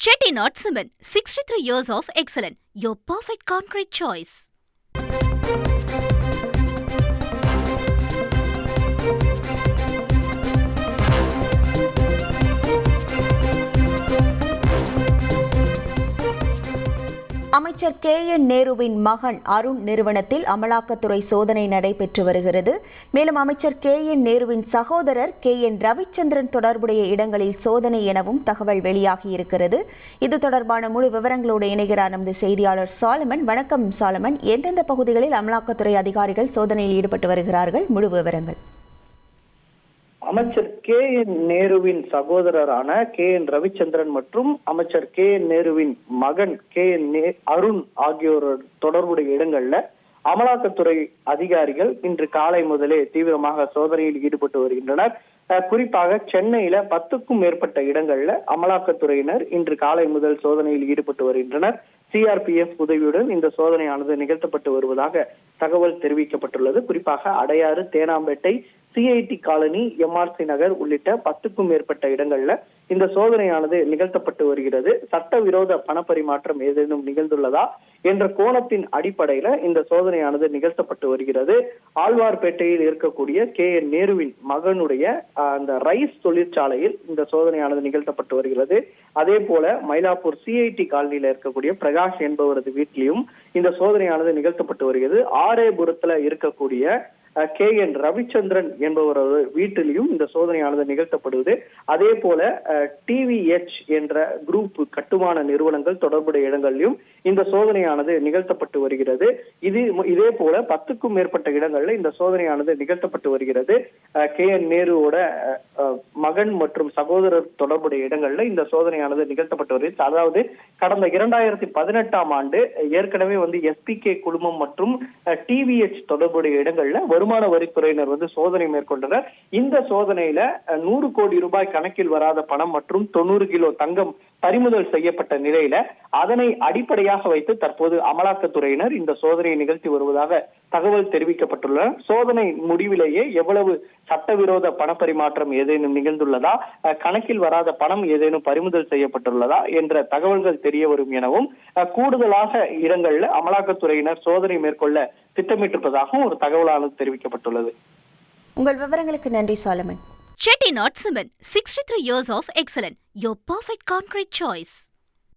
Chettinad Cement, 63 years of excellence. Your perfect concrete choice. அமைச்சர் K.N.. நேருவின் மகன் அருண் நிறுவனத்தில் அமலாக்கத்துறை சோதனை நடைபெற்று வருகிறது. மேலும் அமைச்சர் கே.என். நேருவின் சகோதரர் கே.என். ரவிச்சந்திரன் தொடர்புடைய இடங்களில் சோதனை எனவும் தகவல் வெளியாகியிருக்கிறது. இது தொடர்பான முழு விவரங்களோடு இணைகிறார் நமது செய்தியாளர் சாலமன். வணக்கம் சாலமன். எந்தெந்த பகுதிகளில் அமலாக்கத்துறை அதிகாரிகள் சோதனையில் ஈடுபட்டு வருகிறார்கள்? முழு விவரங்கள். அமைச்சர் கே.என். நேருவின் சகோதரரான கே.என். ரவிச்சந்திரன் மற்றும் அமைச்சர் கே.என். நேருவின் மகன் கே.என். அருண் ஆகியோர் தொடர்புடைய இடங்கள்ல அமலாக்கத்துறை அதிகாரிகள் இன்று காலை முதலே தீவிரமாக சோதனையில் ஈடுபட்டு வருகின்றனர். குறிப்பாக சென்னையில 10க்கும் மேற்பட்ட இடங்கள்ல அமலாக்கத்துறையினர் இன்று காலை முதல் சோதனையில் ஈடுபட்டு வருகின்றனர். சிஆர்பிஎஃப் உதவியுடன் இந்த சோதனையானது நிகழ்த்தப்பட்டு வருவதாக தகவல் தெரிவிக்கப்பட்டுள்ளது. குறிப்பாக Adyar, Teynampet, CIT colony, MRC Nagar உள்ளிட்ட 10க்கும் மேற்பட்ட இடங்கள்ல இந்த சோதனையானது நிகழ்த்தப்பட்டு வருகிறது. சட்டவிரோத பணப்பரிமாற்றம் ஏதேனும் நிகழ்ந்துள்ளதா என்ற கோணத்தின் அடிப்படையில இந்த சோதனையானது நிகழ்த்தப்பட்டு வருகிறது. ஆழ்வார்பேட்டையில் இருக்கக்கூடிய கே.என். நேருவின் மகனுடைய அந்த ரைஸ் தொழிற்சாலையில் இந்த சோதனையானது நிகழ்த்தப்பட்டு வருகிறது. அதே போல மயிலாப்பூர் சிஐடி காலனியில இருக்கக்கூடிய பிரகாஷ் என்பவரது வீட்டிலையும் இந்த சோதனையானது நிகழ்த்தப்பட்டு வருகிறது. ஆரேபுரத்துல இருக்கக்கூடிய கே.என். ரவிச்சந்திரன் என்பவரது வீட்டிலையும் இந்த சோதனையானது நிகழ்த்தப்படுவது. அதே போல டிவிஎச் என்ற குரூப் கட்டுமான நிறுவனங்கள் தொடர்புடைய இடங்களிலும் இந்த சோதனையானது நிகழ்த்தப்பட்டு வருகிறது. இதே போல 10க்கும் மேற்பட்ட இடங்கள்ல இந்த சோதனையானது நிகழ்த்தப்பட்டு வருகிறது. கே.என். நேருவோட மகன் மற்றும் சகோதரர் தொடர்புடைய இடங்கள்ல இந்த சோதனையானது நிகழ்த்தப்பட்டு வருகிறது. அதாவது கடந்த 2018ஆம் ஆண்டு ஏற்கனவே எஸ்பிகே குழுமம் மற்றும் டிவிஎச் தொடர்புடைய இடங்கள்ல வருமான வரித்துறையினர் சோதனை மேற்கொண்டனர். இந்த சோதனையில 100 கோடி ரூபாய் கணக்கில் வராத பணம் மற்றும் 90 கிலோ தங்கம் பறிமுதல் செய்யப்பட்ட நிலையில அதனை அடிப்படையாக வைத்து தற்போது அமலாக்கத்துறையினர் இந்த சோதனையை நிகழ்த்தி வருவதாக தகவல் தெரிவிக்கப்பட்டுள்ளன. சோதனை முடிவிலேயே எவ்வளவு சட்டவிரோத பணப்பரிமாற்றம் ஏதேனும் நிகழ்ந்துள்ளதா, கணக்கில் வராத பணம் ஏதேனும் பறிமுதல் செய்யப்பட்டுள்ளதா என்ற தகவல்கள் தெரிய வரும் எனவும் கூடுதலாக இடங்கள்ல அமலாக்கத்துறையினர் சோதனை மேற்கொள்ள திட்டமிட்டிருப்பதாகவும் ஒரு தகவலானது தெரிவிக்கப்பட்டுள்ளது. உங்கள் விவரங்களுக்கு நன்றி Solomon. Chettinad Cement, 63 years of excellence. Your perfect concrete choice.